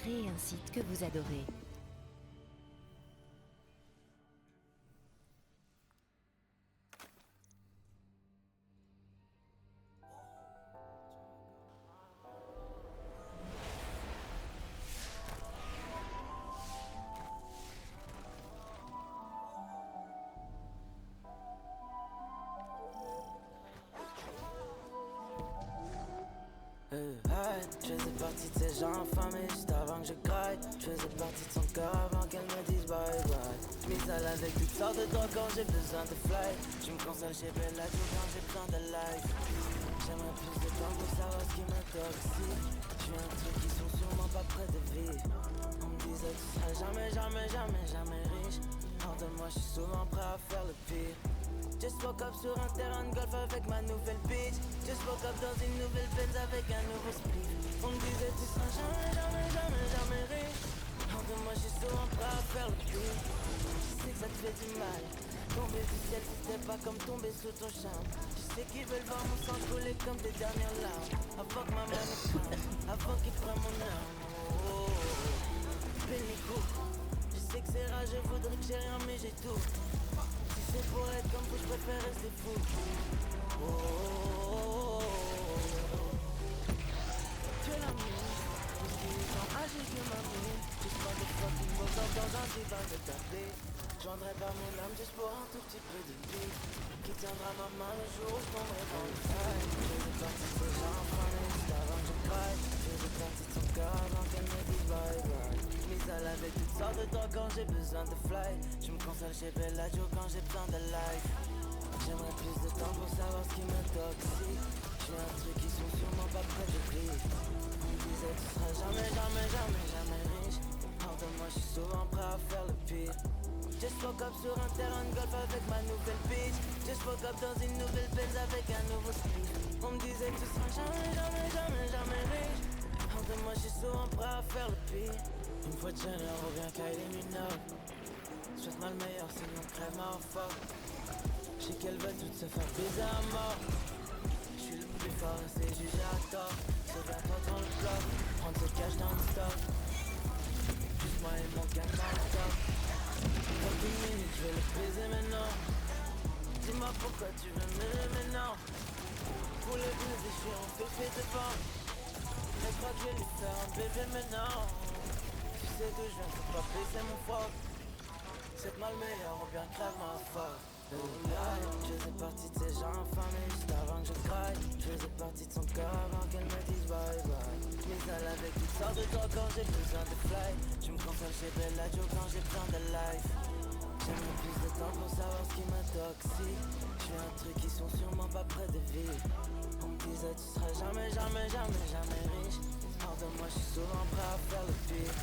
créer un site que vous adorez. Je faisais partie de ces gens affamés juste avant que je graille. Je faisais partie de son cœur avant qu'elle me dise bye bye. Mise à avec toutes sortes de drogues quand j'ai besoin de fly. Je me console chez Bellagio quand j'ai besoin de life. J'aimerais plus de temps pour savoir ce qui m'intoxique. Je suis un truc qui sont sûrement pas près de vivre. On me disait tu seras jamais riche. Pardonne-moi, je suis souvent prêt à faire le pire. Just woke up sur un terrain de golf avec ma nouvelle bitch. Just woke up dans une nouvelle Benz avec un nouveau split. On me disait tu seras jamais riche. Pardonne-moi, je suis souvent prêt à faire le pire. Je sais que ça te fait du mal. Tomber du ciel, c'était pas comme tomber sous ton charme. Je sais qu'ils veulent voir mon sang couler comme des dernières larmes. Avant que ma main me crame, avant qu'ils prennent mon âme. Oh, Pénico. Je sais que c'est rare, je voudrais que j'ai rien mais j'ai tout. Si c'est pour être comme vous, je préfère rester fou. Oh, oh, oh, oh. Tu es la mienne, tout ce qui est en âge que ma mine. Juste pas de fucking beau corps dans un divan de taper. Je vendrai pas mon âme juste pour un tout petit peu de vie. Qui tiendra ma main le jour où je tomberai dans le faille. Je faisais partie de ces gens affamés juste avant que je craille. Je faisais partie de son cœur avant qu'elle me dise bye bye. Mise à avec toutes sortes de drogues quand j'ai besoin de fly. Je me console chez Bellagio quand j'ai besoin de life. J'aimerais plus de temps pour savoir ce qui m'intoxique. Je suis un truc qui sont sûrement pas près de vivre. On me disait tu seras jamais riche. Pardonne-moi, je suis souvent prêt à faire le pire. Just woke up sur un terrain de golf avec ma nouvelle bitch. Just woke up dans une nouvelle Benz avec un nouveau split. On me disait tu seras jamais riche. Pardonne-moi, je suis souvent prêt à faire le pire. Une fois de chaleur, revient Kylie Minogue. Souhaite-moi le meilleur, sinon crève ma fuck. Je sais qu'elle va toutes se faire baiser à mort. Je suis le plus fort et c'est jugé à tort. Souviens-toi dans le bloc, prendre ce cash dans le stock. Juste moi et mon gang dans le top. Dans 10 minutes, je vais le baiser maintenant. Dis-moi pourquoi tu veux m'aimer maintenant. Pour le baiser, je suis en fait devant. Mais je crois que je vais lui faire un bébé maintenant. Tu sais d'où je viens, faut pas baisser mon froc. C'est mal meilleur, ou bien crève ma fuck. Je faisais partie de ces gens affamés juste avant que je craille. Je faisais partie de son cœur avant qu'elle me dise bye bye. Mise à avec toutes sortes de drogues quand j'ai besoin de fly. Je me console chez Bellagio quand j'ai besoin de life. J'aimerais plus de temps pour savoir ce qui m'intoxique. Je suis un truc qui sont sûrement pas près de vivre. On me disait tu seras jamais riche. Pardonne-moi, je suis souvent prêt à faire le pire.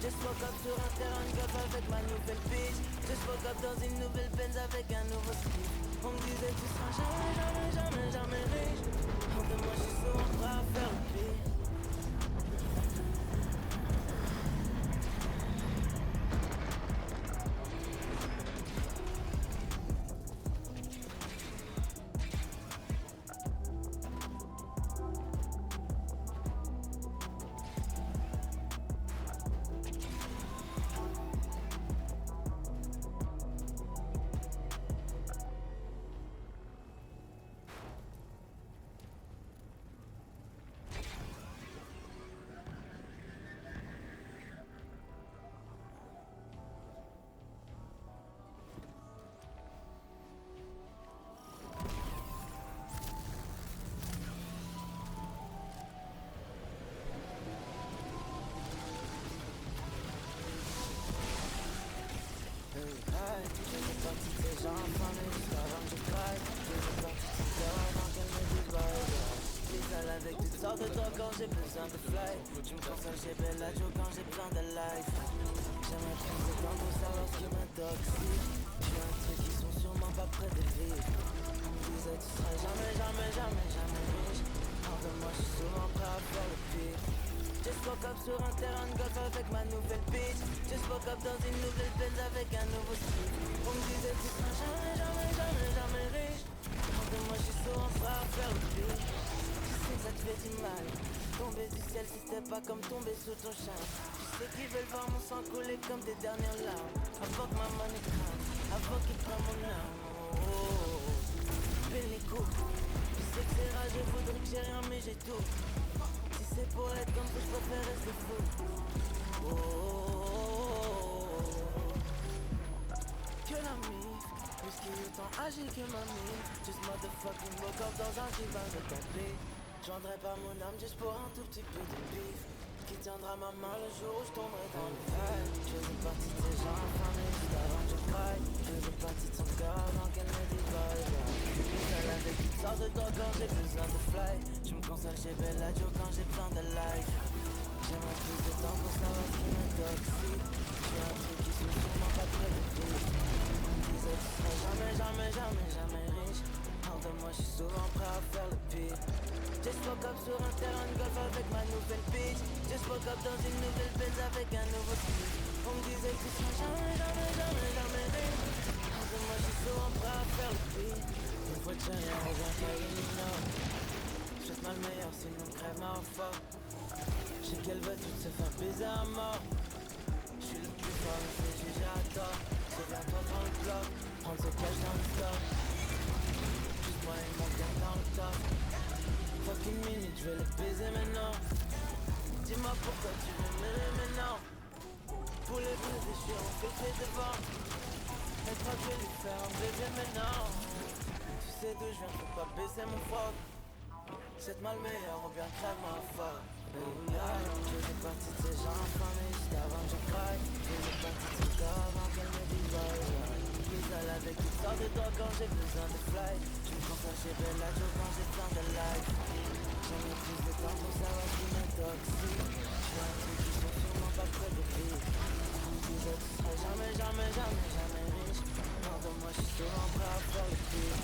Just woke up sur un terrain de golf avec ma nouvelle bitch. Just woke up dans une nouvelle Benz avec un nouveau split. On me disait tu seras jamais riche. Pardonne-moi, je suis souvent prêt à faire le pire. Avec toutes sortes de drogues quand j'ai besoin de fly. Je me console chez Bellagio quand j'ai besoin de life. J'aimerais plus de temps pour savoir ce qui m'intoxique. Je suis un truc qui sont sûrement pas près de vivre. On me disait tu seras jamais riche. Pardonne-moi, je suis souvent prêt à faire le pire. Just woke up sur un terrain de golf avec ma nouvelle bitch. Just woke up dans une nouvelle Benz avec un nouveau split. On me disait tu seras jamais riche. Pardonne-moi, je suis souvent prêt à faire le pire. Ça te fait du mal. Tomber du ciel c'était pas comme tomber sous ton charme. Tu sais qu'ils veulent voir mon sang couler comme des dernières larmes. Avant que ma money crame, avant qu'ils prennent mon âme. Fais les coups. Tu sais que c'est rageux, faudrait que j'ai rien mais j'ai tout. Si c'est pour être comme ça, je préfère rester fou. Que la mif, plus qu'il est autant âgé que ma mif. Just motherfucking woke up dans un rival de tapé. J'vendrai pas mon âme juste pour un tout petit peu de bif. Qui tiendra ma main le jour où je tomberai dans le vague. Je faisais partie de ces gens infamés juste avant que je craille. Je faisais partie de son cœur avant qu'elle me dise bye bye. Elle avec toutes sortes de drogues quand j'ai besoin de fly. Je me console chez Bella Joe quand j'ai besoin de life. J'aimerais plus de temps pour savoir ce qui m'intoxique. J'ai un truc qui sont sûrement pas très de vie. On me disait tu seras jamais riche. Hors de moi je suis souvent prêt à faire le pire. Just woke up sur un terrain de golf avec ma nouvelle bitch. Just woke up dans une nouvelle Benz avec un nouveau style. On me disait tu seras jamais riche. Hors de moi je suis souvent prêt à faire le pire. Une fois que j'ai rien revient qu'à une note. J'suis mal meilleur sinon crève ma fort. J'sais qu'elle veut toutes se faire baiser à mort. J'suis le plus fort, mais c'est jugé à tort. Souviens-toi dans le bloc, prendre ce cash dans le stock. Juste moi et mon gars dans le top. Fucking minute, j'vais le baiser maintenant. Dis-moi pourquoi tu veux m'aimer maintenant. Pour les baiser, j'suis enfermé devant. Elle croit que je vais lui faire un baiser maintenant. Tu sais d'où j'viens, faut pas baisser mon froc. C'est mal meilleur, on vient crève ma foi. Je faisais partie de ces gens infamés juste avant que je craille. Je faisais partie de son corps avant qu'elle me dise bye bye. Mise à avec toutes sortes de drogues quand j'ai besoin de fly. Je me console chez Bella Joe quand j'ai besoin de life. J'aimerais plus de temps pour savoir ce qui m'intoxique. J'fais un truc qui sont sûrement pas près de vivre. On me disait tu seras jamais riche. Hors de moi je suis souvent prêt à faire le pire.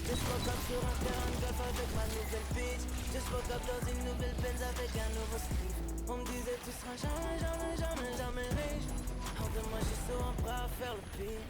Just woke up sur un terrain de golf avec ma nouvelle bitch. Just woke up dans une nouvelle Benz avec un nouveau style. On me disait tu seras jamais riche. Hors de moi je suis souvent prêt à faire le pire.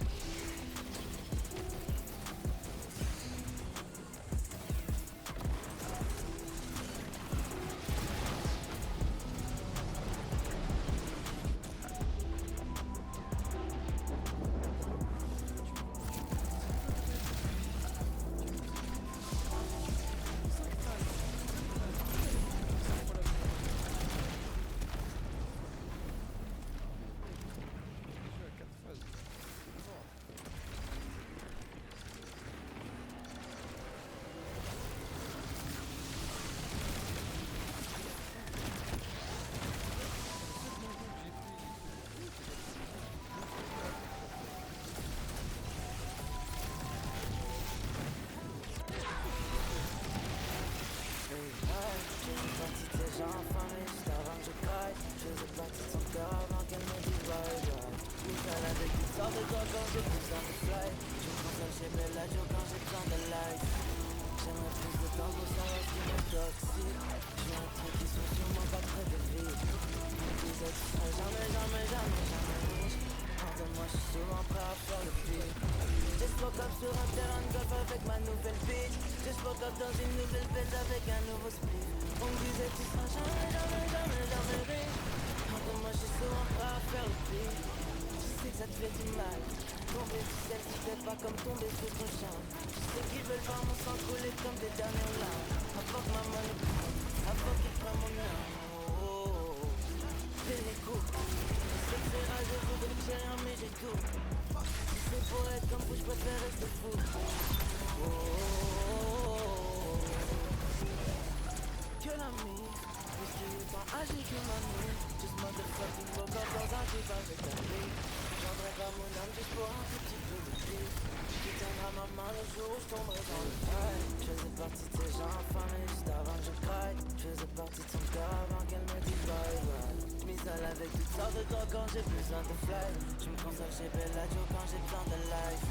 Sur un terrain de golf avec ma nouvelle bitch. Just woke up dans une nouvelle Benz avec un nouveau split. On me disait tu seras jamais riche. Hors de moi je suis souvent prêt à faire le pire. Tu sais que ça te fait du mal. Tomber du ciel c'était pas comme tomber sous ton charme. Tu sais qu'ils veulent voir mon sang couler comme des dernières larmes. Avant que ma money prenne, avant qu'ils prennent mon âme. Fais les coups. Je sais que c'est rageux, faudrait que j'ai rien mais j'ai tout. C'est pour être comme vous, je préfère rester fou. Que l'ami, plus qu'il est autant âgé que ma nuit. Just motherfucking woke up dans un jeep avec un lit. J'vendrai pas mon âme juste pour un tout petit peu de pif. Qui tiendra ma main le jour où je tomberai dans le trail. Je faisais partie de ces gens infamés juste avant que je craille. Je faisais partie de son cœur avant qu'elle me dise bye bye. J'm'isole avec toutes sortes de drogues quand j'ai besoin de fly. Je me console chez Bella Joe quand j'ai besoin de life.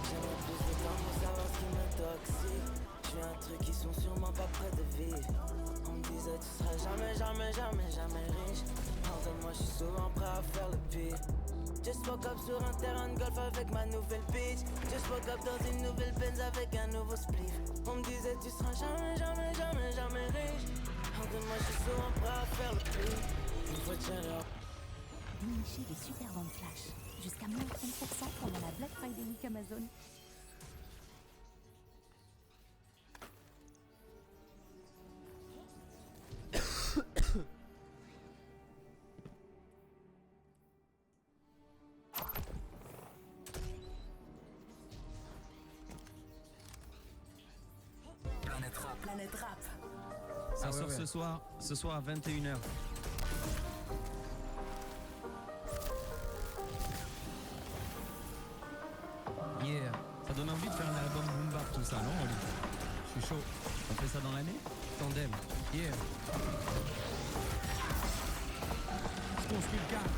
J'aimerais plus de temps pour savoir ce qui m'intoxique. J'fais un truc qui sont sûrement pas près de vivre. On me disait tu seras jamais riche. Hors de moi je suis souvent prêt à faire le pire. Just woke up sur un terrain de golf avec ma nouvelle bitch. Just woke up dans une nouvelle Benz avec un nouveau spliff. On me disait tu seras jamais riche. moi je suis souvent prêt à faire le prix. Une fois de chaleur. Dénichez des super ventes flash. Jusqu'à moins 30% pendant la Black Friday Week Amazon. Planète Rap. Ça sort ce soir à 21h. Yeah, ça donne envie de faire un album boom bap tout ça, non Oli? Je suis chaud. On fait ça dans l'année? Tandem. Yeah. Je construis le cadre,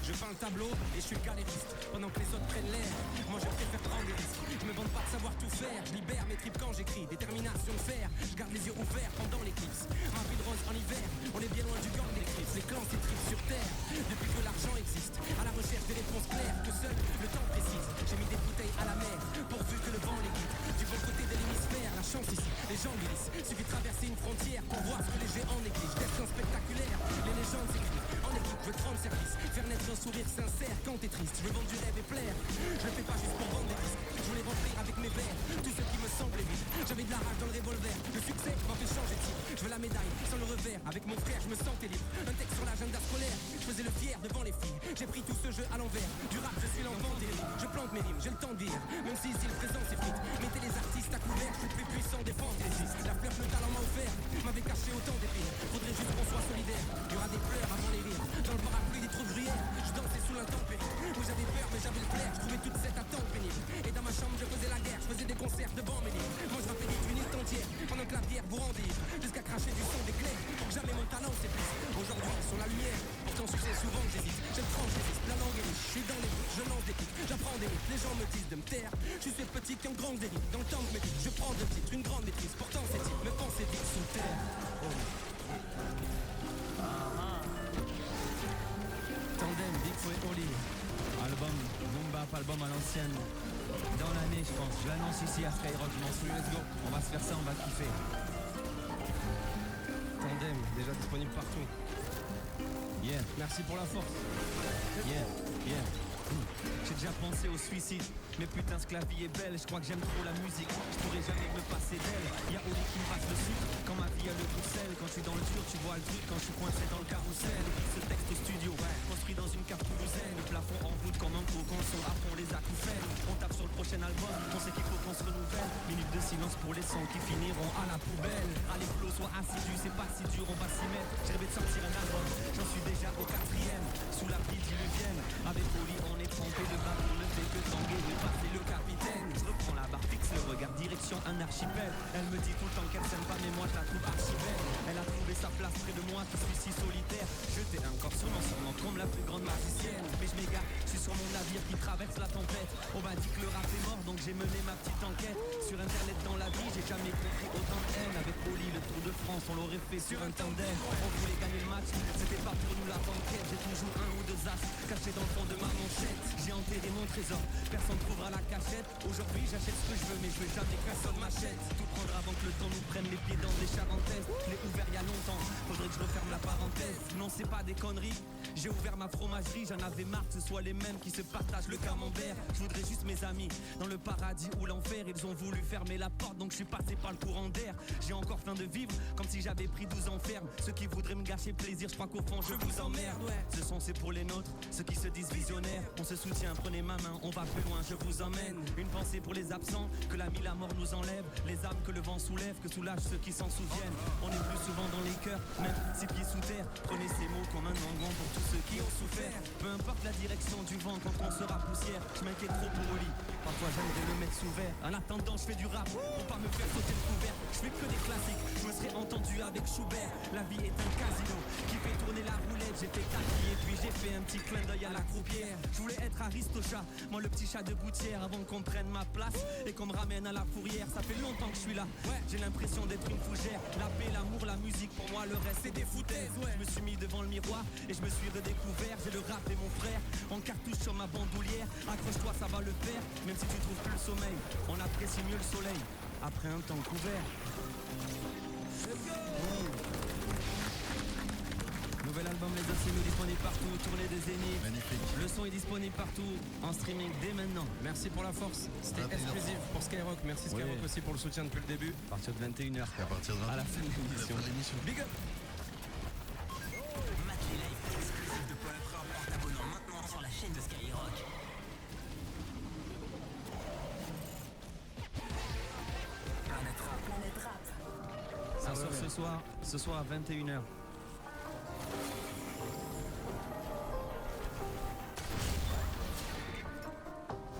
je peins le tableau et je suis le galeriste. Pendant que les autres prennent l'air, moi je préfère prendre des risques. Je me vante pas de savoir tout faire, je libère mes tripes quand j'écris. Détermination de fer, je garde les yeux ouverts pendant l'éclipse. Ma ville rose en hiver, on est bien loin du gang des crips. Les clans s'étripent sur terre, depuis que l'argent existe. À la recherche des réponses claires, que seul le temps précise. J'ai mis des bouteilles à la mer, pourvu que le vent les guide. Du bon côté de l'hémisphère, la chance ici, les gens glissent. Suffit de traverser une frontière pour voir ce que les géants négligent. Destin spectaculaire, les légendes s'écrivent. En équipe, je veux te rendre service, faire naître un sourire sincère quand t'es triste. Je veux vendre du rêve et plaire, je le fais pas juste pour vendre des disques. Je voulais remplir avec mes vers tout ce qui me semblait vide. J'avais de la rage dans le revolver, le succès m'a fait changer de type. Je veux la médaille sans le revers, avec mon frère je me sentais libre. Un texte sur l'agenda scolaire, je faisais le fier devant les filles. J'ai pris tout ce jeu à l'envers, du rap je suis l'enfant des rimes. Je plante mes rimes, j'ai le temps de dire, même si ici le présent c'est frites. Mettez les artistes à couvert, je suis le plus puissant des fantaisistes. La fleur que le talent m'a offert, m'avait caché autant d'épines. Faudrait juste qu'on soit solidaire, il y aura des pleurs avant les rires. Dans le parapluie des trous gruyères, je dansais sous l'intempérie. Où j'avais peur mais j'avais le flair, je trouvais toute cette attente pénible. Et dans ma chambre je faisais la guerre, je faisais des concerts devant mes livres. Moi je rappelais une île entière, pendant que la bière vous rendit. Jusqu'à cracher du son d'éclair, pour que jamais mon talent s'épuise. Aujourd'hui sur la lumière, pourtant je sais souvent que j'hésite. Je me tranche, j'hésite, la langue est riche, je suis dans les bouches, je lance des pics. J'apprends des mythes, les gens me disent de me taire. Je suis ce petit qui en grande dérive, dans le temps que me dit, je prends de titres, une grande maîtrise. Pourtant ces types me pensaient vite sous terre. Tandem, Big Fouet Oli. Album, boom bap, album à l'ancienne. Dans l'année, je pense. Je l'annonce ici à Skyrock. Je m'en suis, let's go. On va se faire ça, on va kiffer. Tandem, déjà disponible partout. Yeah, Merci pour la force. yeah, yeah. J'ai déjà pensé au suicide, mais putain ce que la vie est belle. Je crois que j'aime trop la musique, je pourrais jamais me passer d'elle. Y'a Oli qui me passe le sucre, quand ma vie a le goût de sel. Quand je suis dans le dur, tu vois le truc, quand je suis coincé dans le carrousel. Écris ce texte au studio, construit dans une cave toulousaine. Le plafond en voûte comme un cocon, son à fond les acouphènes. On tape sur le prochain album, on sait qu'il faut qu'on se renouvelle. Minute de silence pour les sons qui finiront à la poubelle. Allez Flo, sois assidu, c'est pas si dur, on va s'y mettre. J'ai rêvé de sortir un album, j'en suis déjà au 4ème. Sous la ville diluvienne, avec Oli on est trempé. Le bateau ne fait que tanguer, oui passer le capitaine. Je reprends la barre fixe, le regard direction un archipel. Elle me dit tout le temps qu'elle s'aime pas, mais moi je la trouve archi belle. Elle a trouvé sa place près de moi, qui suis si solitaire. Jeté encore sur mon sûrement comme la plus grande magicienne. Mais je m'égare, je suis sur mon navire qui traverse la tempête. On m'a dit que le rap est mort, donc j'ai mené ma petite enquête. Sur internet dans la vie, j'ai jamais compris autant de haine. Avec Oli, le Tour de France, on l'aurait fait sur un tandem. On voulait gagner le match, c'était pas pour nous la banquette. J'ai toujours un ou deux as cachés dans le fond de ma manchette. J'ai enterré mon trésor, personne trouvera la cachette. Aujourd'hui j'achète ce que je veux, mais je veux jamais que personne m'achète. Tout prendre avant que le temps nous prenne les pieds dans les charentaises. Je l'ai ouvert il y a longtemps, faudrait que je referme la parenthèse. Non c'est pas des conneries, j'ai ouvert ma fromagerie. J'en avais marre que ce soit les mêmes qui se partagent le camembert. Je voudrais juste mes amis, dans le paradis ou l'enfer. Ils ont voulu fermer la porte, donc je suis passé par le courant d'air. J'ai encore faim de vivre, comme si j'avais pris 12 ans ferme. Ceux qui voudraient me gâcher plaisir, je crois qu'au fond je vous emmerde. Ce son c'est pour les nôtres, ceux qui se disent visionnaires. On se soutient, prenez ma main, on va plus loin, je vous emmène. Une pensée pour les absents, que l'ami la mort nous enlève. Les âmes que le vent soulève, que soulage ceux qui s'en souviennent. On est plus souvent dans les cœurs, même 6 pieds sous terre. Prenez ces mots comme un engon pour tous ceux qui ont souffert. Peu importe la direction du vent quand on sera poussière. Je m'inquiète trop pour Oli, parfois j'aimerais le mettre sous verre. En attendant je fais du rap, pour pas me faire sauter le couvert. Je fais que des classiques, je me serais entendu avec Schubert. La vie est un casino, qui fait tourner la roulette. J'ai fait tapis et puis j'ai fait un petit clin d'œil à la croupière. Je voulais être Aristocha, moi le petit chat de gouttière. Avant qu'on prenne ma place et qu'on me ramène à la fourrière. Ça fait longtemps que je suis là, j'ai l'impression d'être une fougère. La paix, l'amour, la musique, pour moi le reste c'est des foutaises. Je me suis mis devant le miroir et je me suis redécouvert. J'ai le rap et mon frère en cartouche sur ma bandoulière. Accroche-toi, ça va le faire, même si tu trouves plus le sommeil. On apprécie mieux le soleil après un temps couvert. Nouvel album Les Insoumis disponible partout, tournée des Zéniths. Magnifique. Le son est disponible partout, en streaming dès maintenant. Merci pour la force. C'était 21h. exclusif pour Skyrock. Merci Skyrock Oui. aussi pour le soutien depuis le début. À partir de 21h. Et à partir de À la fin de l'émission. Big up. Match les lives exclusifs de Planète Rap en t'abonnant maintenant sur la chaîne de Skyrock. Planète Rap. Planète Rap. Ça sort ce soir à 21h.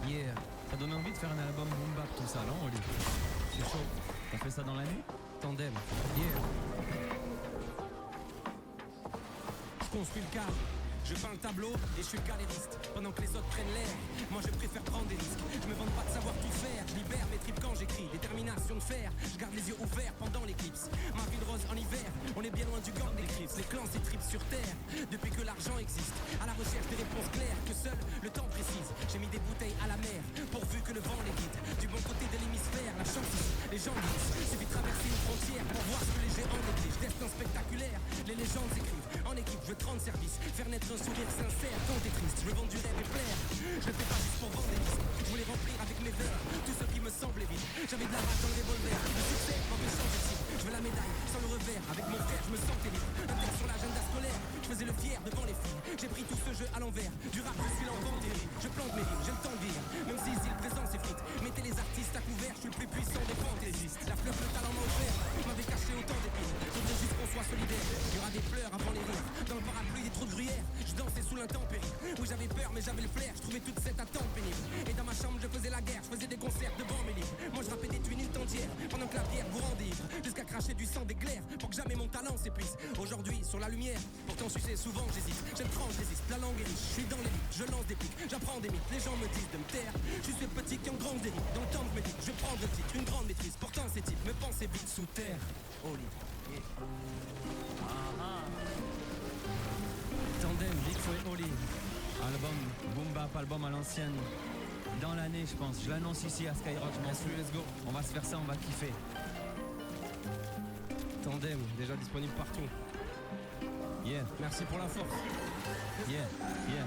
Yeah. Ça donne envie de faire un album boom bap tout ça, non Oli? C'est chaud. On fait ça dans l'année? Tandem. Yeah. Je construis le cadre. Je peins le tableau et je suis le galériste. Pendant que les autres prennent l'air, moi je préfère prendre des risques. Je me vante pas de savoir tout faire, je libère mes tripes quand j'écris. Détermination de fer, je garde les yeux ouverts pendant l'éclipse. Ma ville rose en hiver, on est bien loin du gang des clips. Les clans s'étripent sur terre, depuis que l'argent existe. À la recherche des réponses claires que seul le temps précise. J'ai mis des bouteilles à la mer, pourvu que le vent les guide. Du bon côté de l'hémisphère, la chance ici, les gens glissent. Suffit de traverser une frontière pour voir ce que les géants négligent. Destin spectaculaire, les légendes écrivent. En équipe, je veux te rendre service, faire naître un sourire sincère quand t'es triste. Je veux vendre du rêve et plaire, je le fais pas juste pour vendre des disques. Je voulais remplir avec mes vers tout ce qui me semblait vide. J'avais de la rage dans le revolver, le succès m'empêche changer de cible. Je veux la médaille sans le revers, avec mon frère je me sentais libre. Un texte sur l'agenda scolaire, je faisais le fier devant les filles. J'ai pris tout ce jeu à l'envers, du rap je suis l'enfant terrible. Je plante mes rimes, j'ai le temps de lire, même si ici le présent s'effrite. Mettez les artistes à couvert, je suis le plus puissant des fantaisistes. La fleur que le talent m'a offert, m'avait caché autant d'épines. Faudrait juste qu'on soit solidaire, il y aura des pleurs avant les rires. Dans le parapluie des trous de gruyère, je dansais sous l'intempérie. Oui j'avais peur mais j'avais le flair, je trouvais toute cette attente pénible. Et dans ma chambre je faisais la guerre, je faisais des concerts devant mes livres. Moi je rappais des tuines une entière, pendant que la bière vous rendait ivre. Jusqu'à cracher du sang d'éclair, pour que jamais mon talent s'épuise. Aujourd'hui sur la lumière, pourtant sucer souvent j'hésite. J'aime tranche, j'hésite, la langue est riche, je suis dans l'élite, je lance des pics, j'apprends des mythes. Les gens me disent de me taire, je suis ce petit qui engrange des rites. Dans le temps que je médite, je prends le titre, une grande maîtrise. Pourtant ces types me pensaient vite sous terre. Oli. Tandem, Big Flo et Oli. Album boom bap, album à l'ancienne. Dans l'année, je pense. Je l'annonce ici à Skyrock. Je m'en fous. Let's go. On va se faire ça, on va kiffer. Tandem, déjà disponible partout. Yeah, Merci pour la force. yeah, yeah.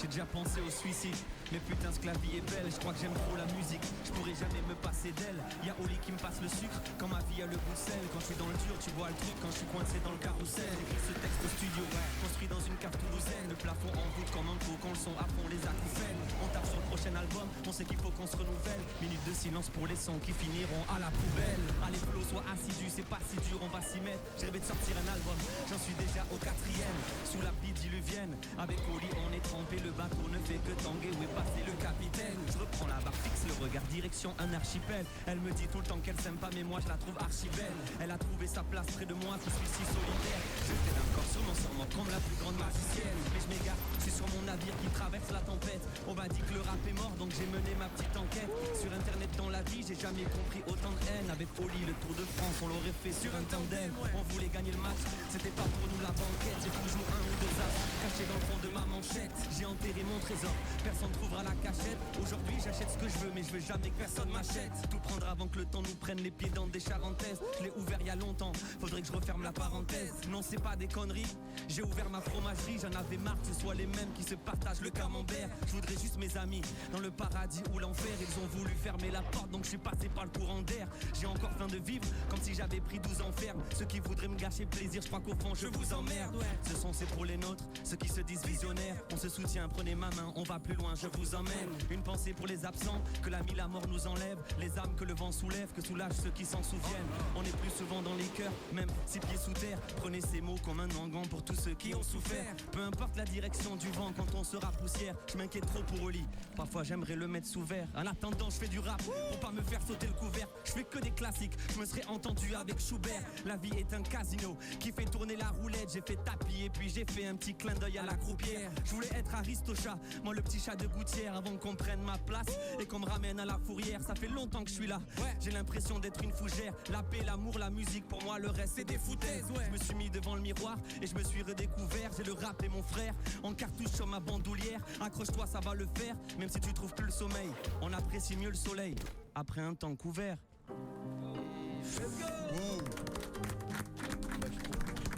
J'ai déjà pensé au suicide, mais putain ce que la vie est belle. Je crois que j'aime trop la musique, je pourrais jamais me passer d'elle. Y'a Oli qui me passe le sucre, quand ma vie a le goût de sel. Quand je suis dans le dur, tu vois le truc, quand je suis coincé dans le carrousel. Écris ce texte au studio, construit dans une cave toulousaine. Le plafond en voûte comme un pot, quand le son à fond les acouphènes. On tape sur le prochain album, on sait qu'il faut qu'on se renouvelle. Minute de silence pour les sons qui finiront à la poubelle. Allez Flo, sois assidu, c'est pas si dur, on va s'y mettre. J'ai rêvé de sortir un album, j'en suis déjà au 4e. Sous la pluie diluvienne, avec Oli on est trempé. Le bateau ne fait que tanguer, où est passé le capitaine? Je reprends la barre fixe, le regard direction un archipel. Elle me dit tout le temps qu'elle s'aime pas, mais moi je la trouve archi belle. Elle a trouvé sa place près de moi, qui suis si solitaire. Je fais encore sur mon serment comme la plus grande magicienne. Mais je m'égare, je suis sur mon navire qui traverse la tempête. On m'a dit que le rap est mort, donc j'ai mené ma petite enquête. Sur internet dans la vie, j'ai jamais compris autant de haine. Avec Oli, le Tour de France, on l'aurait fait sur un tandem. On voulait gagner le match, c'était pas pour nous la banquette. J'ai toujours un ou deux as cachés dans le fond de ma manchette. J'ai enterré mon trésor, personne trouvera la cachette. Aujourd'hui j'achète ce que je veux, mais je veux jamais que personne m'achète. Tout prendre avant que le temps nous prenne les pieds dans des charentaises. Je l'ai ouvert il y a longtemps, faudrait que je referme la parenthèse. Non c'est pas des conneries, j'ai ouvert ma fromagerie. J'en avais marre que ce soit les mêmes qui se partagent le camembert. Je voudrais juste mes amis dans le paradis ou l'enfer. Ils ont voulu fermer la porte, donc je suis passé par le courant d'air. J'ai encore faim de vivre, comme si j'avais pris 12 ans ferme. Ceux qui voudraient me gâcher plaisir, je crois qu'au fond je vous emmerde. Ce son c'est pour les nôtres, ceux qui se disent visionnaires. On se soutient, prenez ma main, on va plus loin, je vous emmène. Une pensée pour les absents, que l'ami la mort nous enlève. Les âmes que le vent soulève, que soulage ceux qui s'en souviennent. On est plus souvent dans les cœurs, même 6 pieds sous terre. Prenez ces mots comme un engan pour tous ceux qui ont souffert. Peu importe la direction du vent quand on sera poussière. Je m'inquiète trop pour Oli, parfois j'aimerais le mettre sous verre. En attendant je fais du rap, pour pas me faire sauter le couvert. Je fais que des classiques, je me serais entendu avec Schubert. La vie est un casino qui fait tourner la roulette. J'ai fait tapis et puis j'ai fait un petit clin d'œil à la croupière. Je voulais être Aristocha, moi le petit chat de gouttière, avant qu'on prenne ma place et qu'on me ramène à la fourrière. Ça fait longtemps que je suis là, j'ai l'impression d'être une fougère. La paix, l'amour, la musique, pour moi le reste c'est des foutaises. Je me suis mis devant le miroir et je me suis redécouvert. J'ai le rap et mon frère en cartouche sur ma bandoulière. Accroche-toi, ça va le faire, même si tu trouves plus le sommeil. On apprécie mieux le soleil après un temps couvert.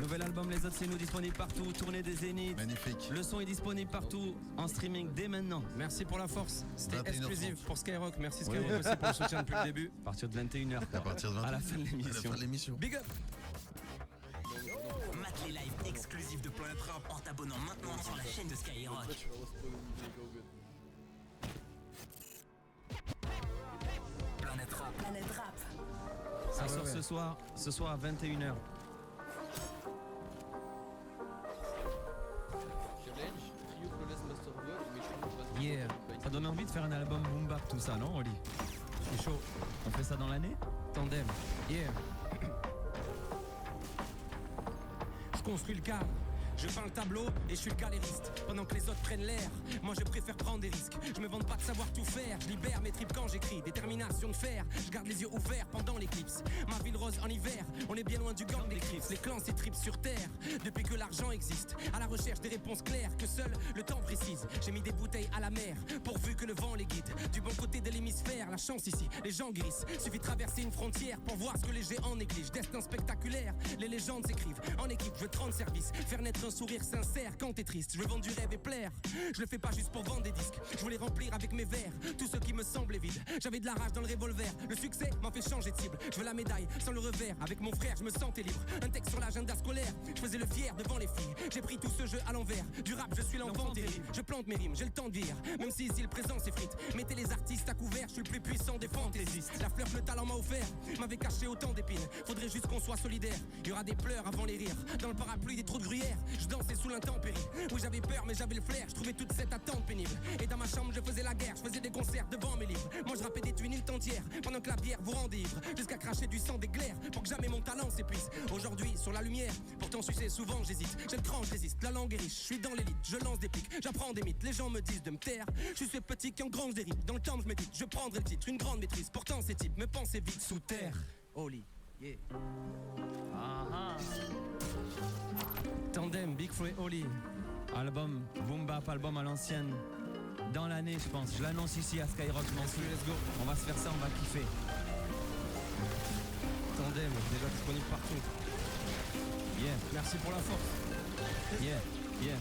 Nouvel Nouvel album Les Autres c'est nous, disponible partout, tournée des Zéniths. Magnifique. Le son est disponible partout, en streaming dès maintenant. Merci pour la force. C'était 21h30. exclusif pour Skyrock. Merci Skyrock aussi pour le soutien depuis le début. À partir de 21h. À partir de 21h. À la fin de l'émission. Big up. Mate les lives exclusifs de Planète Rap en t'abonnant maintenant sur la chaîne de Skyrock. Planète Rap. Ça sort ce soir à 21h. Yeah. Ça donne envie de faire un album boom bap tout ça, non Oli? C'est chaud. On fait ça dans l'année? Tandem. Yeah. Je construis le cadre. Je peins le tableau et je suis le galériste. Pendant que les autres prennent l'air, moi je préfère prendre des risques. Je me vante pas de savoir tout faire, je libère mes tripes quand j'écris. Détermination de fer, je garde les yeux ouverts pendant l'éclipse. Ma ville rose en hiver, on est bien loin du gang des Crips. Les clans s'étripent sur terre, depuis que l'argent existe. À la recherche des réponses claires que seul le temps précise. J'ai mis des bouteilles à la mer, pourvu que le vent les guide. Du bon côté de l'hémisphère, la chance ici, les gens grissent. Suffit de traverser une frontière pour voir ce que les géants négligent. Destin spectaculaire, les légendes s'écrivent. En équipe, je veux te rendre service, faire naître un sourire sincère quand t'es triste. Je veux vendre du rêve et plaire. Je le fais pas juste pour vendre des disques. Je voulais remplir avec mes vers tout ce qui me semblait vide. J'avais de la rage dans le revolver. Le succès m'en fait changer de cible. Je veux la médaille sans le revers. Avec mon frère, je me sentais libre. Un texte sur l'agenda scolaire. Je faisais le fier devant les filles. J'ai pris tout ce jeu à l'envers. Du rap, je suis l'enfant terrible. Je plante mes rimes, j'ai le temps de vieillir. Même si ici le présent s'effrite. Mettez les artistes à couvert. Je suis le plus puissant des fantaisistes. La fleur que le talent m'a offert m'avait caché autant d'épines. Faudrait juste qu'on soit solidaire. Il y aura des pleurs avant les rires. Dans le parapluie des trous de gruyère. Je dansais sous l'intempérie. Oui, j'avais peur, mais j'avais le flair. Je trouvais toute cette attente pénible. Et dans ma chambre, je faisais la guerre. Je faisais des concerts devant mes livres. Moi, je rappais des tuiles entières. Pendant que la bière vous rendait ivre. Jusqu'à cracher du sang des glaires. Pour que jamais mon talent s'épuise. Aujourd'hui, sur la lumière. Pourtant, sucer souvent, j'hésite. J'ai le cran, je résiste. La langue est riche. Je suis dans l'élite. Je lance des pics. J'apprends des mythes. Les gens me disent de me taire. Je suis ce petit qui engrange des rimes. Dans le temps, je médite. Je prendrai le titre. Une grande maîtrise. Pourtant, ces types me pensaient vite sous terre. Oli. Yeah. Tandem, Big Flo et Oli. Album boom bap, album à l'ancienne. Dans l'année, je pense. Je l'annonce ici à Skyrock. Je m'en fous. Let's go. On va se faire ça, on va kiffer. Tandem, déjà disponible partout. Yeah, Merci pour la force. yeah, yeah.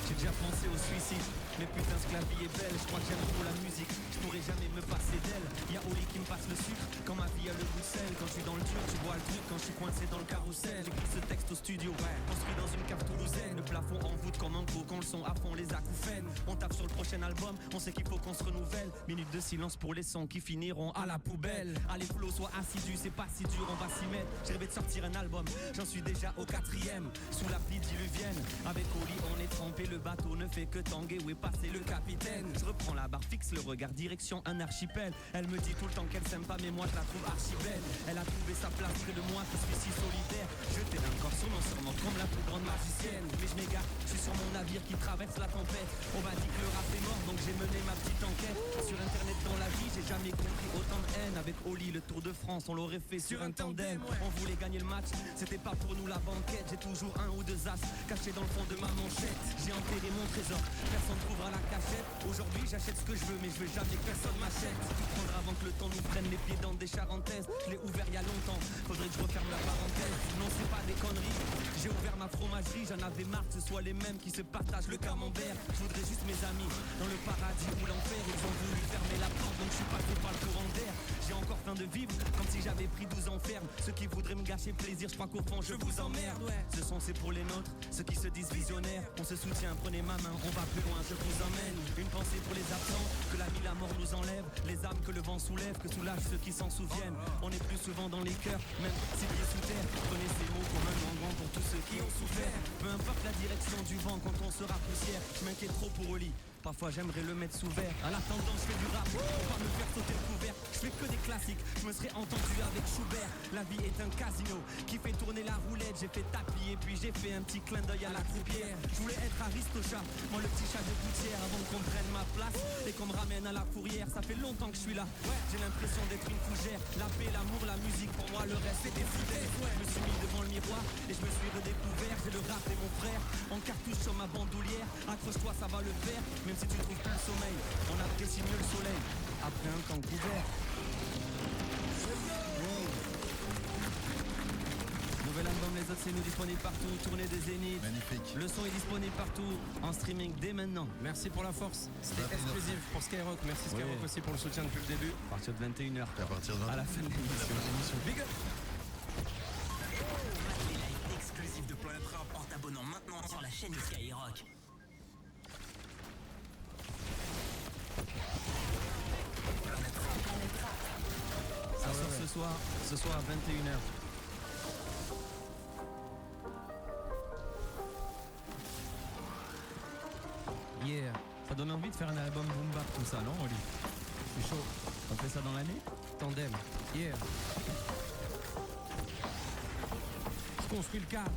J'ai déjà pensé au suicide, mais putain ce que la vie est belle. Je crois que j'aime trop la musique, je pourrais jamais me passer d'elle. Y'a Oli qui me passe le sucre, quand ma vie a le goût de sel. Quand je suis dans le dur, tu vois le truc, quand je suis coincé dans le carrousel. J'écris ce texte au studio, construit dans une cave toulousaine. Le plafond en voûte comme un gros, quand le son à fond les acouphènes. On tape sur le prochain album, on sait qu'il faut qu'on se renouvelle. Minute de silence pour les sons qui finiront à la poubelle. Allez Flo, sois assidu, c'est pas si dur, on va s'y mettre. J'ai rêvé de sortir un album, j'en suis déjà au 4e. Sous la pluie diluvienne, avec Oli on est trempé. Le bateau ne fait que tanguer, où est passé le capitaine? Je reprends la barre fixe, le regard direction un archipel. Elle me dit tout le temps qu'elle s'aime pas, mais moi je la trouve archi belle. Elle a trouvé sa place près de moi, je suis si solitaire. Je t'ai encore sur mon sûrement comme la plus grande magicienne. Mais je m'égare, je suis sur mon navire qui traverse la tempête. On m'a dit que le rap est mort, donc j'ai mené ma petite enquête. Sur internet dans la vie, j'ai jamais compris autant de haine. Avec Oli, le Tour de France, on l'aurait fait sur un tandem. On voulait gagner le match, c'était pas pour nous la banquette. J'ai toujours un ou deux as cachés dans le fond de ma manchette. J'ai enterré mon trésor, personne trouvera la cachette. Aujourd'hui j'achète ce que je veux, mais je veux jamais que personne m'achète. Tout prendre avant que le temps nous prenne les pieds dans des charentaises. Je l'ai ouvert il y a longtemps, faudrait que je referme la parenthèse. Non c'est pas des conneries, j'ai ouvert ma fromagerie. J'en avais marre que ce soit les mêmes qui se partagent le camembert. Je voudrais juste mes amis, dans le paradis ou l'enfer. Ils ont voulu fermer la porte, donc je suis passé par le courant d'air. J'ai encore faim de vivre, comme si j'avais pris 12 ans ferme. Ceux qui voudraient me gâcher plaisir, je crois qu'au fond je vous emmerde. Ce son c'est pour les nôtres, ceux qui se disent visionnaires. On se soutient, prenez ma main, on va plus loin, je vous emmène. Une pensée pour les absents, que la vie, la mort nous enlève. Les âmes que le vent soulève, que soulage ceux qui s'en souviennent. On est plus souvent dans les cœurs, même si pieds sous terre. Prenez ces mots comme un grand pour tous ceux qui ont souffert. Peu importe la direction du vent quand on sera poussière. Je m'inquiète trop pour Oli, parfois j'aimerais le mettre sous verre. À l'attendant je fais du rap, pour pas me faire sauter le couvert. Je fais que des classiques, je me serais entendu avec Schubert. La vie est un casino qui fait tourner la roulette. J'ai fait tapis et puis j'ai fait un petit clin d'œil à la croupière. Je voulais être Aristocha, moi le petit chat de gouttière. Avant qu'on prenne ma place et qu'on me ramène à la fourrière. Ça fait longtemps que je suis là, j'ai l'impression d'être une fougère. La paix, l'amour, la musique, pour moi le reste c'est des foutaises. Je me suis mis devant le miroir et je me suis redécouvert. J'ai le rap et mon frère en cartouche sur ma bandoulière. Accroche-toi ça va le faire, même si tu trouves plus le sommeil. On apprécie mieux le soleil après un temps couvert. Nouvel album Les Autres nous disponible partout, tournée des Zéniths. Magnifique. Le son est disponible partout, en streaming dès maintenant. Merci pour la force. C'était 21h05. exclusif pour Skyrock. Merci Skyrock Ouais. aussi pour le soutien depuis le début. À partir de 21h. À partir de À la fin de l'émission. Big up. Les lives exclusifs de Planète Rap en t'abonnant maintenant sur la chaîne de Skyrock. Ça sort ce soir à 21h. Yeah. Ça donne envie de faire un album boom bap tout ça, non Oli? C'est chaud. On fait ça dans l'année? Tandem. Yeah. Je construis le cadre.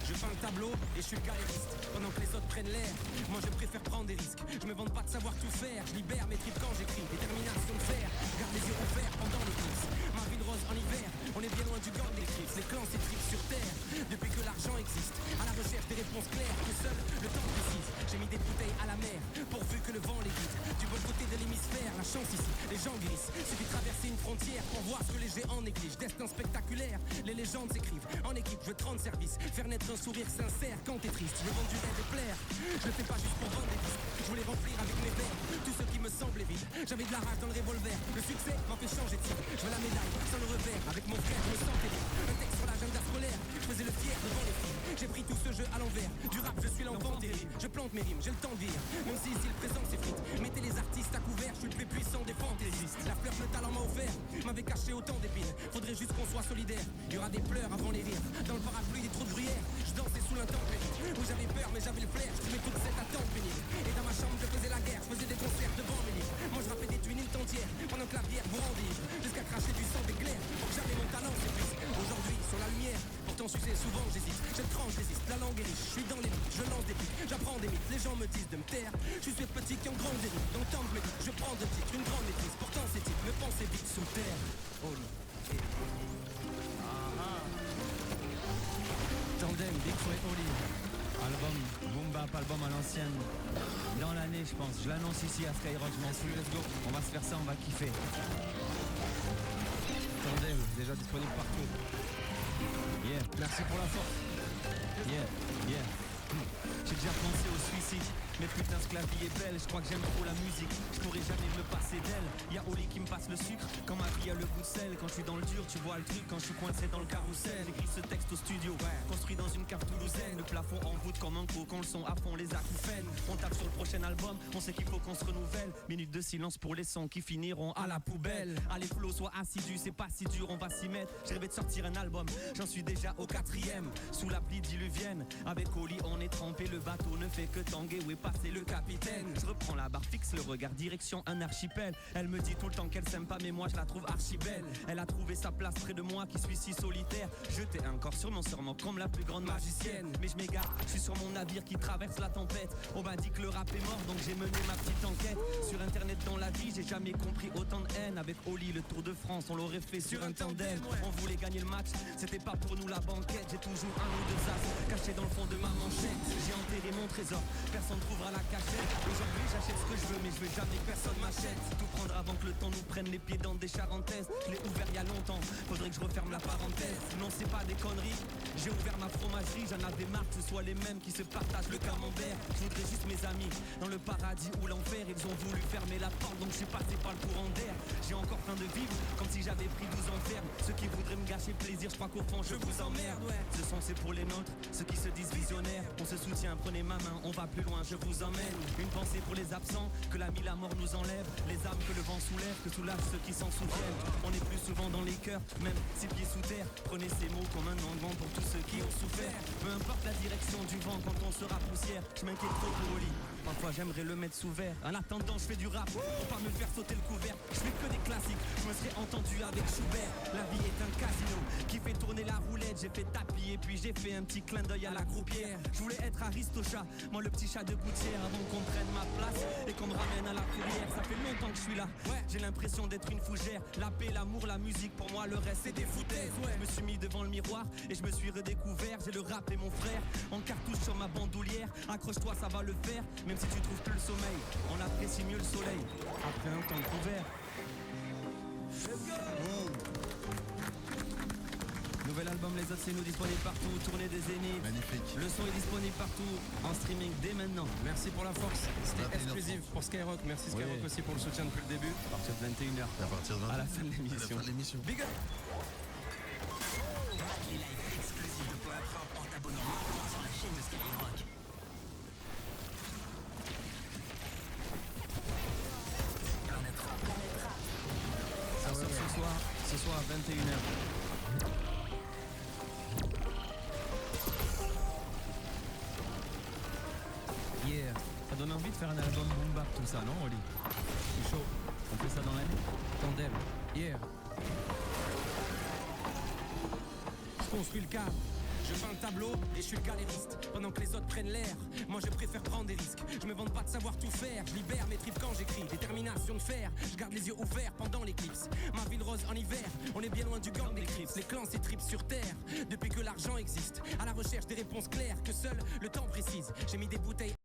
Je peins le tableau et je suis le galériste. Pendant que les autres prennent l'air, moi je préfère prendre des risques. Je me vante pas de savoir tout faire. Je libère mes tripes quand j'écris. Détermination de fer. Garde les yeux ouverts pendant l'éclipse. Ma ville rose en hiver. On est bien loin du gang des clips. Les clans s'étriquent sur terre. Depuis que l'argent existe. À la recherche des réponses claires que seul le temps précise. J'ai mis des bouteilles à la mer. Pourvu que le vent les guide. Du bon côté de l'hémisphère, la chance ici. Les gens glissent. Suffit de traverser une frontière pour voir ce que les géants négligent. Destin spectaculaire. Les légendes s'écrivent. En équipe, je veux te rendre service. Faire naître un sourire sincère quand t'es triste. Je veux vendre du rêve et plaire. Je le fais pas juste pour vendre des disques. Je voulais remplir avec mes vers tout ce qui me semblait vide. J'avais de la rage dans le revolver. Le succès m'a fait changer de cible. Je veux la médaille sans le revers. Avec mon frère, je me sentais libre. Un texte sur l'agenda scolaire. Je faisais le fier devant les filles. J'ai pris tout ce jeu à l'envers. Du rap, je suis l'enfant terrible. Je plante mes rimes, j'ai le temps de vivre. Même si ici le présent s'effrite. Mettez les artistes à couvert. Je suis le plus puissant des fantaisistes. La fleur que le talent m'a offert m'avait caché autant d'épines. Faudrait juste qu'on soit solidaire. Il y aura des pleurs avant les rires. Dans le parapluie des trous de bruyère. Je dansais sous l'intempérie. Où j'avais peur mais j'avais le flair. Je fumais toute cette attente pénible. Et dans ma chambre je faisais la guerre. Je faisais des concerts devant mes livres. Moi je rappais des tuines une entière. Pendant que la bière vous enivre. Jusqu'à cracher du sang d'éclair. Pour que jamais mon talent s'épuise. Aujourd'hui sur la lumière. Pourtant succès souvent j'hésite. Je tranche, j'hésite. La langue est riche. Je suis dans les mythes. Je lance des pics. J'apprends des mythes. Les gens me disent de me taire. Je suis ce petit qui en grande dérive. Dans le temps que je médite. Je prends de titres. Une grande maîtrise. Pourtant c'est titre. Me pensez vite sous terre. Oli. Tandem, Big Flo et Oli. Album boom bap, album à l'ancienne. Dans l'année, je pense. Je l'annonce ici à Skyrock, je m'en suis. Let's go. On va se faire ça, on va kiffer. Tandem, déjà disponible partout. Yeah, Merci pour la force. yeah, yeah. J'ai déjà pensé au suicide, mais putain ce que la vie est belle. Je crois que j'aime trop la musique, je pourrais jamais me passer d'elle. Y'a Oli qui me passe le sucre, quand ma vie a le goût de sel. Quand je suis dans le dur, tu vois le truc, quand je suis coincé dans le carrousel. J'écris ce texte au studio, construit dans une cave toulousaine. Le plafond en voûte comme un cocon, le son à fond, les acouphènes. On tape sur le prochain album, on sait qu'il faut qu'on se renouvelle. Minute de silence pour les sons qui finiront à la poubelle. Allez Flo, sois assidu, c'est pas si dur, on va s'y mettre. J'ai rêvé de sortir un album, j'en suis déjà au 4e. Sous la pluie diluvienne, avec Oli on est trempé. Le bateau ne fait que tanguer, où est passé le capitaine? Je reprends la barre fixe, le regard direction un archipel. Elle me dit tout le temps qu'elle s'aime pas, mais moi je la trouve archi belle. Elle a trouvé sa place près de moi qui suis si solitaire. Jeté un corps sur mon sûrement comme la plus grande magicienne. Mais je m'égare, je suis sur mon navire qui traverse la tempête. On m'a dit que le rap est mort, donc j'ai mené ma petite enquête. Sur internet dans la vie, j'ai jamais compris autant de haine. Avec Oli, le Tour de France, on l'aurait fait sur un tandem. On voulait gagner le match, c'était pas pour nous la banquette. J'ai toujours un ou deux as cachés dans le fond de ma manchette. J'ai enterré mon trésor, personne trouvera la cachette. Aujourd'hui j'achète ce que je veux, mais je veux jamais que personne m'achète. Tout prendre avant que le temps nous prenne les pieds dans des charentaises. Je l'ai ouvert il y a longtemps, faudrait que je referme la parenthèse. Non c'est pas des conneries, j'ai ouvert ma fromagerie. J'en avais marre que ce soit les mêmes qui se partagent le camembert. Je voudrais juste mes amis, dans le paradis ou l'enfer. Ils ont voulu fermer la porte, donc je suis passé par le courant d'air. J'ai encore faim de vivre, comme si j'avais pris 12 ans ferme. Ceux qui voudraient me gâcher plaisir, je crois qu'au fond je vous emmerde. Ce son c'est pour les nôtres, ceux qui se disent visionnaires. On se soutient, prenez ma main, on va plus loin, je vous emmène. Une pensée pour les absents, que la la mort nous enlève. Les âmes que le vent soulève, que soulage ceux qui s'en souviennent. On est plus souvent dans les cœurs, même 6 pieds sous terre. Prenez ces mots comme un engagement pour tous ceux qui ont souffert. Peu importe la direction du vent quand on sera poussière. Je m'inquiète trop pour Oli, parfois j'aimerais le mettre sous verre. En attendant je fais du rap, pour pas me faire sauter le couvert. Je fais que des classiques, je me serais entendu avec Schubert. La vie est un casino qui fait tourner la roulette. J'ai fait tapis et puis j'ai fait un petit clin d'œil à la croupière. Je voulais être Aristocha, moi le petit chat de gouttière. Avant qu'on prenne ma place et qu'on me ramène à la fourrière. Ça fait longtemps que je suis là, j'ai l'impression d'être une fougère. La paix, l'amour, la musique, pour moi le reste c'est des foutaises. Je me suis mis devant le miroir et je me suis redécouvert. J'ai le rap et mon frère en cartouche sur ma bandoulière. Accroche-toi, ça va le faire. Même si tu trouves plus le sommeil, on apprécie mieux le soleil après un temps couvert. Nouvel album Les Autres c'est nous disponible partout, tournée des Zéniths. Magnifique. Le son est disponible partout, en streaming dès maintenant. Merci pour la force. C'était 21h30. exclusif pour Skyrock. Merci Skyrock Oui. aussi pour le soutien depuis le début. À partir de 21h. À partir de À la fin de À la l'émission. fin de l'émission. Big up. Les lives exclusifs de Planète Rap en t'abonnant maintenant sur la chaîne de Skyrock. Planète Rap. Ça sort ce soir à 21h. Yeah. Ça donne envie de faire un album boom bap tout ça, non Oli? C'est chaud. On fait ça dans l'année? Tandem. Yeah. Je construis le cadre. Je peins le tableau et je suis le galériste. Pendant que les autres prennent l'air, moi je préfère prendre des risques. Je me vante pas de savoir tout faire, je libère mes tripes quand j'écris. Détermination de fer, je garde les yeux ouverts pendant l'éclipse. Ma ville rose en hiver, on est bien loin du gang des Crips. Les clans s'étripent sur terre, depuis que l'argent existe. À la recherche des réponses claires que seul le temps précise. J'ai mis des bouteilles